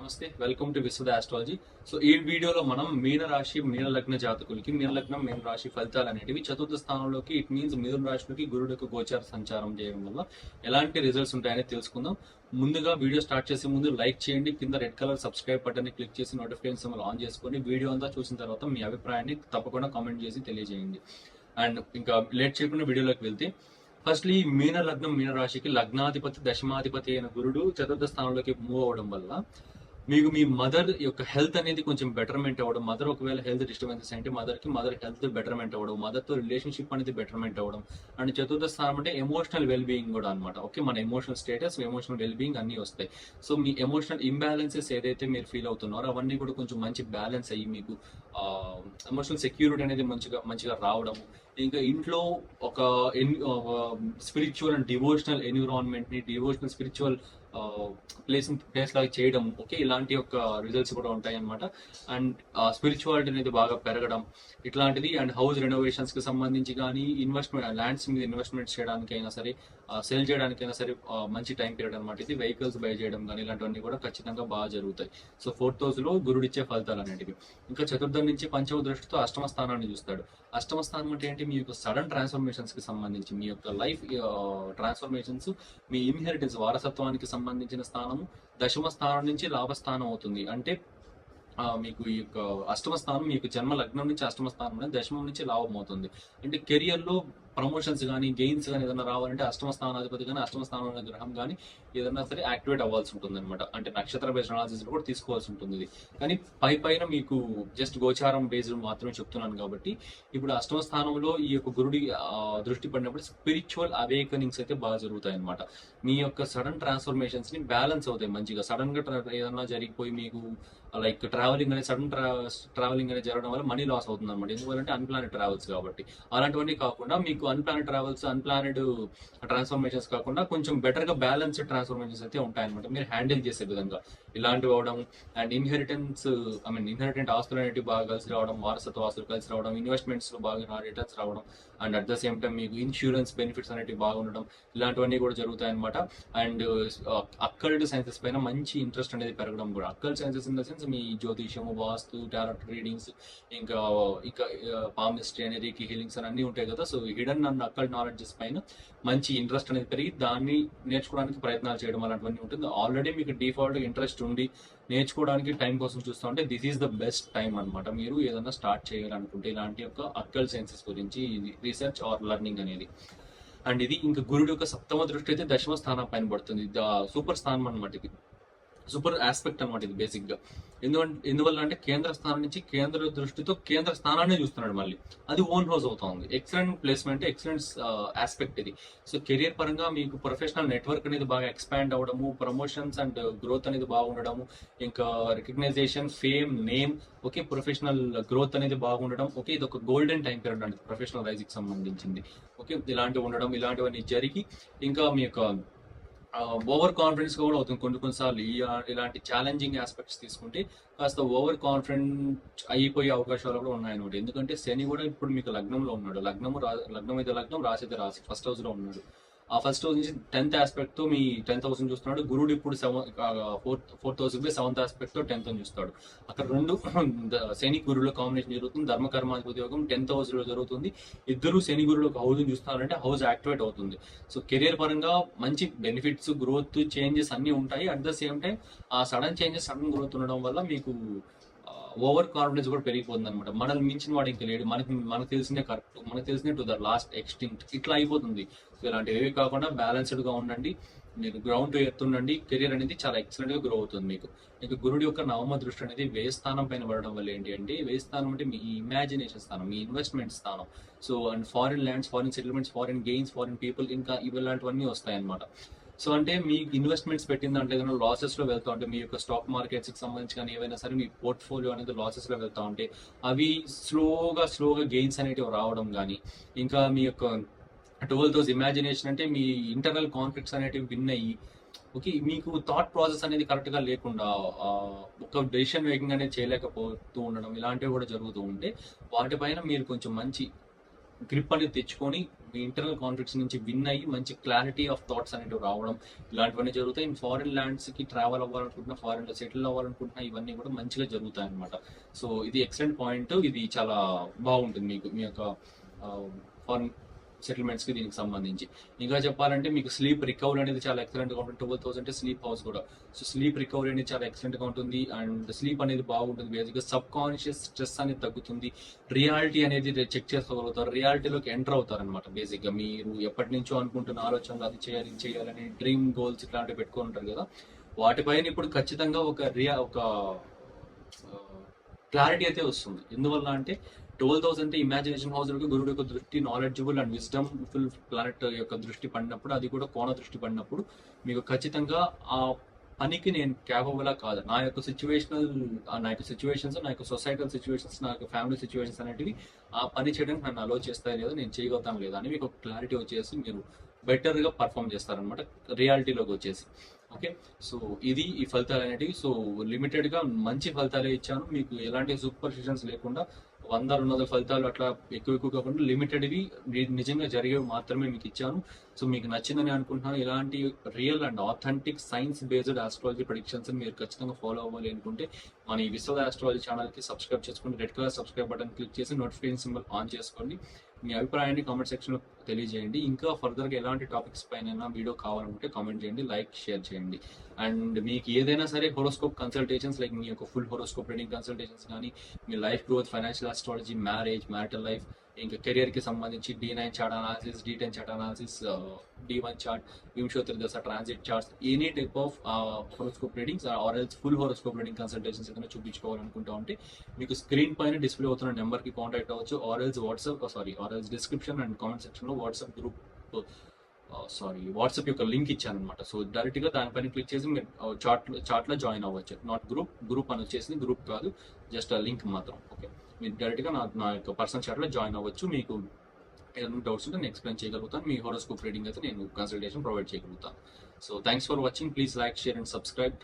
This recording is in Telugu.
నమస్తే, welcome to Vishwada astrology. So ఈ వీడియోలో మనం మీన రాశి మీన లగ్న జాతకులకి మీన లగ్నం మీన రాశి ఫలితాలు అనేటివి చతుర్థ స్థానంలోకి ఇట్ మీన్స్ మిథున రాశిలోకి గురుడు యొక్క గోచార సంచారం చేయడం వల్ల ఎలాంటి రిజల్ట్స్ ఉంటాయని తెలుసుకుందాం. ముందుగా వీడియో స్టార్ట్ చేసే ముందు లైక్ చేయండి, కింద రెడ్ కలర్ సబ్స్క్రైబ్ బటన్ ని క్లిక్ చేసి నోటిఫికేషన్ సింబల్ ఆన్ చేసుకొని వీడియో అంతా చూసిన తర్వాత మీ అభిప్రాయాన్ని తప్పకుండా కామెంట్ చేసి తెలియజేయండి. అండ్ ఇంకా లేట్ చేయకుండా వీడియోలోకి వెళ్తే, ఫస్ట్లీ మీన లగ్నం మీన రాశికి లగ్నాధిపతి దశమాధిపతి అయిన గురుడు చతుర్థ స్థానంలోకి మూవ్ అవడం వల్ల మీకు మీ మదర్ యొక్క హెల్త్ అనేది కొంచెం బెటర్మెంట్ అవ్వడం, మదర్ ఒకవేళ హెల్త్ డిస్టర్బెన్సెస్ అంటే మదర్ హెల్త్ బెటర్మెంట్ అవ్వడం, మదర్తో రిలేషన్షిప్ అనేది బెటర్మెంట్ అవ్వడం. అండ్ చతుర్థ స్థానం అంటే ఎమోషనల్ వెల్ బీయింగ్ కూడా అనమాట. ఓకే, మన emotional status, emotional well being అన్ని వస్తాయి. సో మీ ఎమోషనల్ ఇంబ్యాలెన్సెస్ ఏదైతే మీరు ఫీల్ అవుతున్నారో అవన్నీ కూడా కొంచెం మంచి బ్యాలెన్స్ అయ్యి మీకు ఎమోషనల్ సెక్యూరిటీ అనేది మంచిగా రావడం. ఇంకా ఇంట్లో ఒక స్పిరిచువల్ అండ్ డివోషనల్ ఎన్విరాన్మెంట్ ని, డివోషనల్ స్పిరిచువల్ ప్లేస్ లాగా చేయడం. ఓకే, ఇలాంటి యొక్క రిజల్ట్స్ కూడా ఉంటాయి అనమాట. అండ్ స్పిరిచువాలిటీ అనేది బాగా పెరగడం ఇట్లాంటిది. అండ్ హౌస్ రెనోవేషన్స్ కి సంబంధించి కానీ, ఇన్వెస్ట్మెంట్ ల్యాండ్స్ మీద ఇన్వెస్ట్మెంట్ చేయడానికైనా సరే, సెల్ చేయడానికైనా సరే మంచి టైం పీరియడ్ అనమాట ఇది. వెహికల్స్ బై చేయడం కానీ ఇలాంటివన్నీ కూడా ఖచ్చితంగా బాగా జరుగుతాయి. సో 4th house లో గురుడు ఇచ్చే ఫలితాలు అనేటివి. ఇంకా చతుర్థం నుంచి పంచమ దృష్టితో అష్టమ స్థానాన్ని చూస్తాడు. అష్టమ స్థానం అంటే ఏంటి? మీ యొక్క సడన్ ట్రాన్స్ఫర్మేషన్స్ కి సంబంధించి, మీ యొక్క లైఫ్ ట్రాన్స్ఫర్మేషన్స్, మీ ఇన్హెరిటెన్స్ వారసత్వానికి సంబంధించిన స్థానము. దశమ స్థానం నుంచి లాభస్థానం అవుతుంది. అంటే మీకు ఈ యొక్క అష్టమ స్థానం మీకు జన్మ లగ్నం నుంచి అష్టమ స్థానం అనేది దశమం నుంచి లాభం అవుతుంది. అంటే కెరియర్ లో ప్రమోషన్స్ కానీ, గెయిన్స్ కానీ ఏదైనా రావాలంటే అష్టమ స్థానాధిపతి కానీ, అష్టమ స్థానంలో గ్రహం కానీ ఏదైనా సరే యాక్టివేట్ అవ్వాల్సి ఉంటుంది అనమాట. అంటే నక్షత్ర బేస్డ్ అనాలిసిస్ కూడా తీసుకోవాల్సి ఉంటుంది. కానీ పైన మీకు జస్ట్ గోచారం బేస్డ్ మాత్రమే చెప్తున్నాను కాబట్టి, ఇప్పుడు అష్టమ స్థానంలో ఈ యొక్క గురుడి దృష్టి పడినప్పుడు స్పిరిచువల్ అవేకనింగ్స్ అయితే బాగా జరుగుతాయి అనమాట. మీ యొక్క సడన్ ట్రాన్స్ఫర్మేషన్స్ ని బ్యాలెన్స్ అవుతాయి మంచిగా. సడన్ గా ఏదన్నా జరిగిపోయి మీకు లైక్ ట్రావెలింగ్ అనేది సడన్ ట్రావెలింగ్ అనేది జరగడం వల్ల మనీ లాస్ అవుతుంది అనమాట. ఎందుకంటే అన్ప్లానెడ్ ట్రావెల్స్ కాబట్టి. అలాంటివన్నీ కాకుండా మీకు అన్ప్లానెడ్ ట్రావెల్స్, అన్ప్లానెడ్ ట్రాన్స్ఫర్మేషన్స్ కాకుండా కొంచెం బెటర్ గా బ్యాలెన్స్డ్ ట్రాన్స్ఫర్మేషన్స్ అయితే ఉంటాయన్నమాట మీరు హ్యాండిల్ చేసే విధంగా. ఇలాంటివి అవడం అండ్ ఇన్హెరిటెంట్ ఆస్తులు అనేవి బాగా కలిసి రావడం, వారసత్వ ఆస్తులు కలిసి రావడం, ఇన్వెస్ట్మెంట్స్ లో బాగా రిటర్న్స్ రావడం, and at the same time మీకు ఇన్సూరెన్స్ బెనిఫిట్స్ అనేవి బాగా ఉండడం, ఇలాంటివన్నీ కూడా జరుగుతాయి అనమాట. అండ్ అక్కల్ట్ సైన్సెస్ పైన మంచి ఇంట్రెస్ట్ అనేది పెరగడం కూడా. Occult sciences in the sense మీ జ్యోతిషము, వాస్తు, టారట్ రీడింగ్స్, ఇంకా పామిస్ట్రీ అనేది, హీలింగ్స్ అని అన్ని ఉంటాయి కదా. So hidden and occult knowledges పైన మంచి ఇంట్రెస్ట్ అనేది పెరిగి దాన్ని నేర్చుకోవడానికి ప్రయత్నాలు చేయడం అలాంటివన్నీ ఉంటుంది. ఆల్రెడీ మీకు డిఫాల్ట్ ఇంట్రెస్ట్ ఉండి నేర్చుకోవడానికి టైం కోసం చూస్తూ ఉంటే this is the best time అనమాట. మీరు ఏదైనా స్టార్ట్ చేయాలనుకుంటే ఇలాంటి యొక్క అక్కల్ట్ సైన్సెస్ గురించి రీసెర్చ్ ఆర్ లెర్నింగ్ అనేది. అండ్ ఇది ఇంకా గురుడు యొక్క సప్తమ దృష్టి అయితే దశమ స్థానం పైన పడుతుంది. సూపర్ స్థానం అనమాట ఇది, సూపర్ ఆస్పెక్ట్ అనమాట ఇది బేసిక్ గా. ఎందువల్ల అంటే కేంద్ర స్థానం నుంచి కేంద్ర దృష్టితో కేంద్ర స్థానాన్ని చూస్తున్నాడు మళ్ళీ. అది ఓన్ హౌస్ అవుతా ఉంది. ఎక్సలెంట్ ప్లేస్మెంట్, ఎక్సలెంట్ ఆస్పెక్ట్ ఇది. సో కెరియర్ పరంగా మీకు ప్రొఫెషనల్ నెట్వర్క్ అనేది బాగా ఎక్స్పాండ్ అవ్వడము, ప్రమోషన్స్ అండ్ గ్రోత్ అనేది బాగుండడము, ఇంకా recognition, fame, name, okay, professional growth అనేది బాగుండడం. ఓకే, ఇది ఒక గోల్డెన్ టైం పీరియడ్ అంటే ప్రొఫెషనల్ రైజ్ కి సంబంధించింది. ఓకే, ఇలాంటివన్నీ జరిగి ఇంకా మీ యొక్క ఓవర్ కాన్ఫిడెన్స్ కూడా అవుతుంది కొన్నిసార్లు. ఇలాంటి ఛాలెంజింగ్ ఆస్పెక్ట్స్ తీసుకుంటే కాస్త ఓవర్ కాన్ఫిడెంట్ అయిపోయే అవకాశాలు కూడా ఉన్నాయన్నమాట. ఎందుకంటే శని కూడా ఇప్పుడు మీకు లగ్నంలో ఉన్నాడు. లగ్నం అయితే లగ్నం, రాశి అయితే రాశి, ఫస్ట్ హౌస్ లో ఉన్నాడు. ఆ ఫస్ట్ హౌస్ నుంచి 10th ఆస్పెక్ట్ తో మీ 10th house చూస్తున్నాడు. గురుడు ఇప్పుడు 4th house 7th ఆస్పెక్ట్ తో 10th చూస్తాడు. అక్కడ రెండు శని గురువుల కాంబినేషన్ జరుగుతుంది. ధర్మ కర్మాధిపతి యోగం 10th house లో జరుగుతుంది. ఇద్దరు శని గురువులు ఒక హౌస్ చూస్తున్నారంటే హౌస్ యాక్టివేట్ అవుతుంది. సో కెరియర్ పరంగా మంచి బెనిఫిట్స్, గ్రోత్, చేంజెస్ అన్ని ఉంటాయి. అట్ ద సేమ్ టైం ఆ సడన్ చేంజెస్, సడన్ గ్రోత్ ఉండడం వల్ల మీకు ఓవర్ కాన్ఫిడెన్స్ కూడా పెరిగిపోతుంది అనమాట. మనల్ని మించిన వాడు ఇంకా లేడు, మనకు తెలిసిందే కరెక్ట్, మనకు తెలిసిందే టు ద లాస్ట్ ఎక్స్టింక్ట్, ఇట్లా అయిపోతుంది. సో ఇలాంటివి ఏవి కాకుండా బ్యాలెన్స్డ్ గా ఉండండి, మీరు గ్రౌండ్ టు ఎర్త్ ఉండండి. కెరియర్ అనేది చాలా ఎక్సలెంట్ గా గ్రో అవుతుంది మీకు. ఇంకా గురుడి యొక్క నవమ దృష్టి అనేది వ్యయ స్థానం పైన పడడం వల్ల ఏంటి అంటే, వ్యయ స్థానం అంటే మీ ఇమాజినేషన్ స్థానం, మీ ఇన్వెస్ట్మెంట్ స్థానం. So and foreign lands, foreign settlements, foreign gains, foreign people, ఇంకా ఇలాంటివన్నీ వస్తాయి అనమాట. సో అంటే మీ ఇన్వెస్ట్మెంట్స్ పెట్టిన దాంట్లో ఏదైనా లాసెస్ లో వెళ్తా ఉంటే, మీ యొక్క స్టాక్ మార్కెట్స్ కి సంబంధించి కానీ ఏవైనా సరే మీ పోర్ట్ఫోలియో అనేది లాసెస్ లో వెళ్తా ఉంటే అవి స్లోగా గెయిన్స్ అనేటివి రావడం కానీ, ఇంకా మీ యొక్క 12th house ఇమాజినేషన్ అంటే మీ ఇంటర్నల్ కాన్ఫ్లిక్ట్స్ అనేటివి విన్ అయ్యి, ఓకే, మీకు థాట్ ప్రాసెస్ అనేది కరెక్ట్ గా లేకుండా ఒక డెసిషన్ మేకింగ్ అనేది చేయలేకపోతూ ఉండడం, ఇలాంటివి కూడా జరుగుతూ ఉంటే వాటిపైన మీరు కొంచెం మంచి గ్రిప్ అనేది తెచ్చుకొని మీ ఇంటర్నల్ కాన్ఫ్లిక్ట్స్ నుంచి విన్ అయ్యి మంచి క్లారిటీ ఆఫ్ థాట్స్ అనేవి రావడం, ఇలాంటివన్నీ జరుగుతాయి. ఇన్ ఫారిన్ ల్యాండ్స్ కి ట్రావెల్ అవ్వాలనుకుంటున్నా, ఫారిన్ లో సెటిల్ అవ్వాలనుకుంటున్నా, ఇవన్నీ కూడా మంచిగా జరుగుతాయి అనమాట. సో ఇది ఎక్సలెంట్ పాయింట్. ఇది చాలా బాగుంటుంది మీకు మీ యొక్క ఫారిన్ సెటిల్మెంట్స్ కి దీనికి సంబంధించి. ఇంకా చెప్పాలంటే మీకు స్లీప్ రికవరీ అనేది చాలా ఎక్సలెంట్ గా ఉంటుంది. 12,000 స్లీప్ హౌస్ కూడా. సో స్లీప్ రికవరీ అనేది చాలా ఎక్సలెంట్ గా ఉంటుంది. అండ్ స్లీప్ అనేది బాగుంటుంది. బేసిక్ గా సబ్ కాన్షియస్ స్ట్రెస్ అనేది తగ్గుతుంది. రియాలిటీ అనేది చెక్ చేసుకోగలుగుతారు. రియాలిటీలోకి ఎంటర్ అవుతారు అనమాట. బేసిక్ గా మీరు ఎప్పటి నుంచో అనుకుంటున్న ఆలోచనలు, అది చేయాలి ఇది చేయాలని డ్రీమ్ గోల్స్ ఇట్లాంటివి పెట్టుకుని ఉంటారు కదా, వాటిపైన ఇప్పుడు ఖచ్చితంగా ఒక క్లారిటీ అయితే వస్తుంది. ఎందువల్ల అంటే 12,000 ఇమాజినేషన్ హౌస్ గురుడు యొక్క దృష్టి, knowledgeable and wisdom full planet యొక్క దృష్టి పడినప్పుడు, అది కూడా కోణ దృష్టి పడినప్పుడు మీకు ఖచ్చితంగా ఆ పనికి నేను క్యాపబుల్ కాదు, నా యొక్క సిచ్యువేషన్స్, నా యొక్క సొసైటల్ సిచ్యువేషన్స్, నా యొక్క ఫ్యామిలీ సిచ్యువేషన్స్ అనేటివి ఆ పని చేయడానికి నన్ను అలో చేస్తాయి లేదా, నేను చేయగలుగుతాను లేదా అని మీకు ఒక క్లారిటీ వచ్చేసి మీరు బెటర్ గా పర్ఫామ్ చేస్తారనమాట రియాలిటీలోకి వచ్చేసి. ఓకే, సో ఇది ఈ ఫలితాలు అనేటివి. సో లిమిటెడ్ గా మంచి ఫలితాలే ఇచ్చాను మీకు, ఎలాంటి సూపర్స్టిషన్స్ లేకుండా 100-200 ఫలితాలు అట్లా ఎక్కువ కాకుండా లిమిటెడ్వి నిజంగా జరిగేవి మాత్రమే మీకు ఇచ్చాను. సో మీకు నచ్చిందని అనుకుంటున్నాను. ఇలాంటి real and authentic science based astrology predictions మీరు ఖచ్చితంగా ఫాలో అవ్వాలి అనుకుంటే మన ఈ విశ్వ ఆస్ట్రాలజీ ఛానల్ కి సబ్స్క్రైబ్ చేసుకోండి. Red colour subscribe button click చేసి నోటిఫికేషన్ సింబల్ ఆన్ చేసుకోండి. మీ అభిప్రాయాన్ని కామెంట్ సెక్షన్ లో తెలియజేయండి. ఇంకా ఫర్దర్ గా ఎలాంటి టాపిక్స్ పైన వీడియో కావాలంటే కామెంట్ చేయండి, లైక్ షేర్ చేయండి. అండ్ మీకు ఏదైనా సరే హోరోస్కోప్ కన్సల్టేషన్స్, లైక్ మీ యొక్క ఫుల్ హోరోస్కోప్ రీడింగ్ కన్సల్టేషన్స్ కానీ, మీ life growth, financial astrology, marriage, marital life, ఇంకా కెరియర్ కి సంబంధించి D9 chart analysis, D10 chart analysis, D1 chart, Vimshottari dasha transit charts, any type of horoscope readings or else full horoscope reading consultations ఏదైనా చూపించుకోవాలనుకుంటా ఉంటే మీకు స్క్రీన్ పైన డిస్ప్లే అవుతున్న నెంబర్ కి కాంటాక్ట్ అవ్వచ్చు. Or else description and comment section లో వాట్సాప్ గ్రూప్ వాట్సాప్ యొక్క లింక్ ఇచ్చాను అనమాట. సో డైరెక్ట్ గా దానిపైన క్లిక్ చేసి మీరు చార్ట్ లో జాయిన్ అవ్వచ్చు. నాట్ గ్రూప్ అని వచ్చేసి గ్రూప్ కాదు, జస్ట్ ఆ లింక్ మాత్రం. ఓకే, మీరు డైరెక్ట్ గా నా యొక్క పర్సనల్ చాట్ లో జాయిన్ అవ్వచ్చు. మీకు ఏదైనా డౌట్స్ ఉంటే నేను ఎక్స్ప్లెయిన్ చేయగలుగుతాను. మీ హోరోస్కోప్ రీడింగ్ అయితే నేను కన్సల్టేషన్ ప్రొవైడ్ చేయగలుగుతాను. So thanks for watching. Please like, share and subscribe.